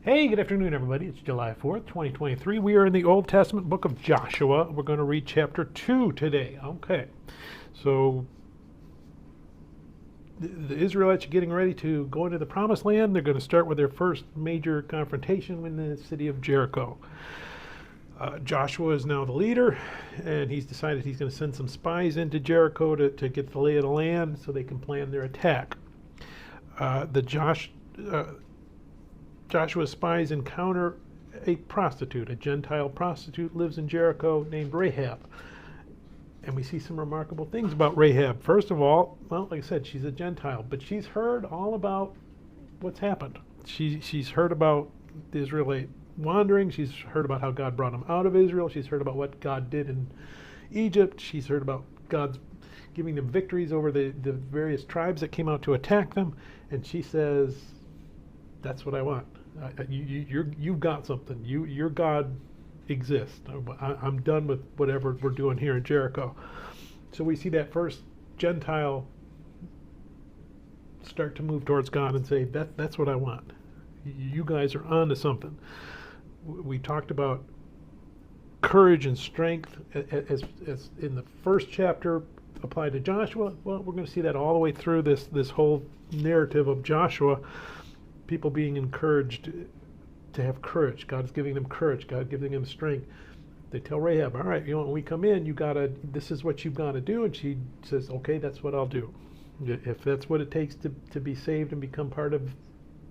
Hey, good afternoon, everybody. It's July 4th, 2023. We are in the Old Testament book of Joshua. We're going to read chapter 2 today. Okay, so the Israelites are getting ready to go into the Promised Land. They're going to start with their first major confrontation in the city of Jericho. Joshua is now the leader, and he's decided he's going to send some spies into Jericho to get the lay of the land so they can plan their attack. Joshua's spies encounter a prostitute, a Gentile prostitute, lives in Jericho named Rahab. And we see some remarkable things about Rahab. First of all, well, like I said, she's a Gentile, but she's heard all about what's happened. She's heard about the Israelite wandering. She's heard about how God brought them out of Israel. She's heard about what God did in Egypt. She's heard about God's giving them victories over the various tribes that came out to attack them. And she says, that's what I want. You've got something. Your God exists. I'm done with whatever we're doing here in Jericho. So we see that first Gentile start to move towards God and say, that's what I want. You guys are on to something. We talked about courage and strength as in the first chapter applied to Joshua. Well, we're going to see that all the way through this whole narrative of Joshua. People being encouraged to have courage. God's giving them courage. God giving them strength. They tell Rahab, all right, when we come in, this is what you've got to do. And she says, okay, that's what I'll do. If that's what it takes to be saved and become part of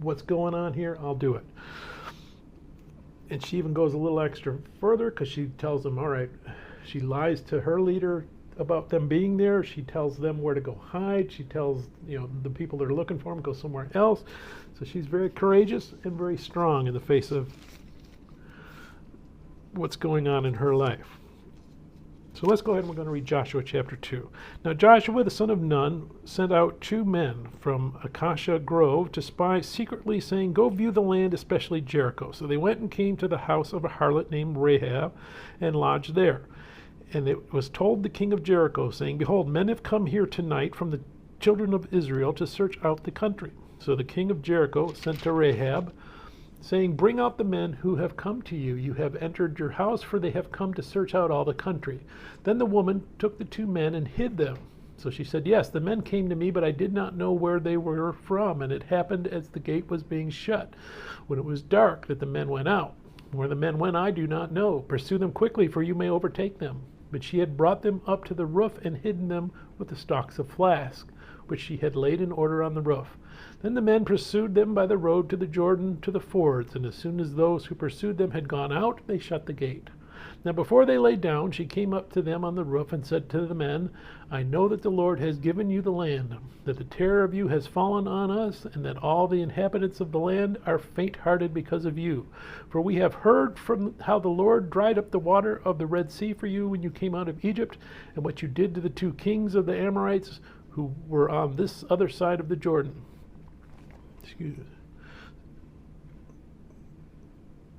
what's going on here, I'll do it. And she even goes a little extra further because she tells them, all right, she lies to her leader about them being there. She tells them where to go hide. She tells the people that are looking for them go somewhere else. So she's very courageous and very strong in the face of what's going on in her life. So let's go ahead and we're going to read Joshua chapter 2. Now Joshua the son of Nun sent out 2 men from Acacia Grove to spy secretly, saying, go view the land, especially Jericho. So they went and came to the house of a harlot named Rahab and lodged there. And it was told the king of Jericho, saying, behold, men have come here tonight from the children of Israel to search out the country. So the king of Jericho sent to Rahab, saying, bring out the men who have come to you. You have entered your house, for they have come to search out all the country. Then the woman took the 2 men and hid them. So she said, yes, the men came to me, but I did not know where they were from. And it happened as the gate was being shut, when it was dark, that the men went out. Where the men went, I do not know. Pursue them quickly, for you may overtake them. But she had brought them up to the roof and hidden them with the stalks of flax, which she had laid in order on the roof. Then the men pursued them by the road to the Jordan to the fords, and as soon as those who pursued them had gone out, they shut the gate. Now before they lay down, she came up to them on the roof and said to the men, I know that the Lord has given you the land, that the terror of you has fallen on us, and that all the inhabitants of the land are faint-hearted because of you. For we have heard from how the Lord dried up the water of the Red Sea for you when you came out of Egypt, and what you did to the 2 kings of the Amorites who were on this other side of the Jordan. Excuse me.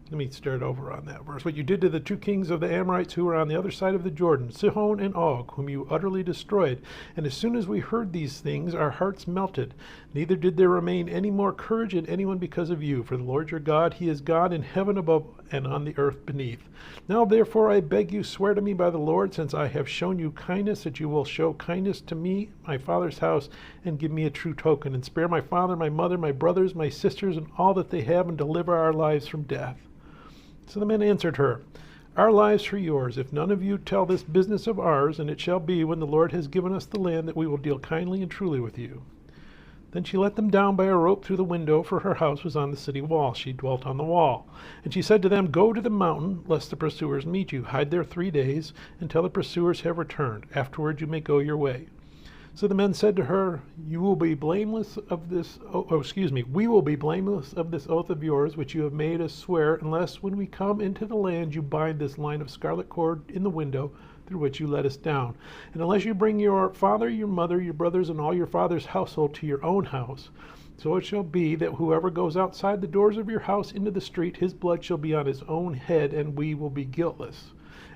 Let me start over on that verse. What you did to the 2 kings of the Amorites who were on the other side of the Jordan, Sihon and Og, whom you utterly destroyed. And as soon as we heard these things, our hearts melted. Neither did there remain any more courage in anyone because of you. For the Lord your God, he is God in heaven above and on the earth beneath. Now therefore I beg you, swear to me by the Lord, since I have shown you kindness, that you will show kindness to me, my father's house, and give me a true token, and spare my father, my mother, my brothers, my sisters, and all that they have, and deliver our lives from death. So the men answered her, our lives for yours, if none of you tell this business of ours, and it shall be, when the Lord has given us the land, that we will deal kindly and truly with you. Then she let them down by a rope through the window, for her house was on the city wall. She dwelt on the wall. And she said to them, go to the mountain, lest the pursuers meet you. Hide there 3 days, until the pursuers have returned. Afterward you may go your way. So the men said to her, we will be blameless of this oath of yours, which you have made us swear, unless when we come into the land you bind this line of scarlet cord in the window through which you let us down. And unless you bring your father, your mother, your brothers, and all your father's household to your own house. So it shall be that whoever goes outside the doors of your house into the street, his blood shall be on his own head, and we will be guiltless.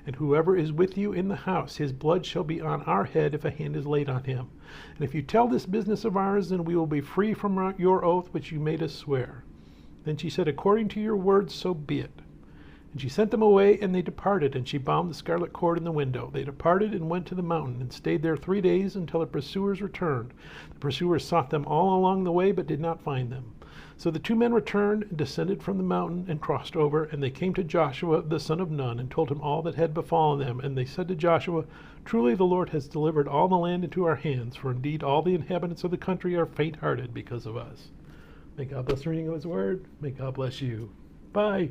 And whoever is with you in the house, his blood shall be on our head if a hand is laid on him. And if you tell this business of ours, then we will be free from your oath which you made us swear. Then she said, according to your words, so be it. And she sent them away, and they departed, and she bound the scarlet cord in the window. They departed and went to the mountain, and stayed there 3 days until the pursuers returned. The pursuers sought them all along the way, but did not find them. So the 2 men returned and descended from the mountain and crossed over, and they came to Joshua the son of Nun, and told him all that had befallen them. And they said to Joshua, truly the Lord has delivered all the land into our hands, for indeed all the inhabitants of the country are faint-hearted because of us. May God bless the reading of his word. May God bless you. Bye.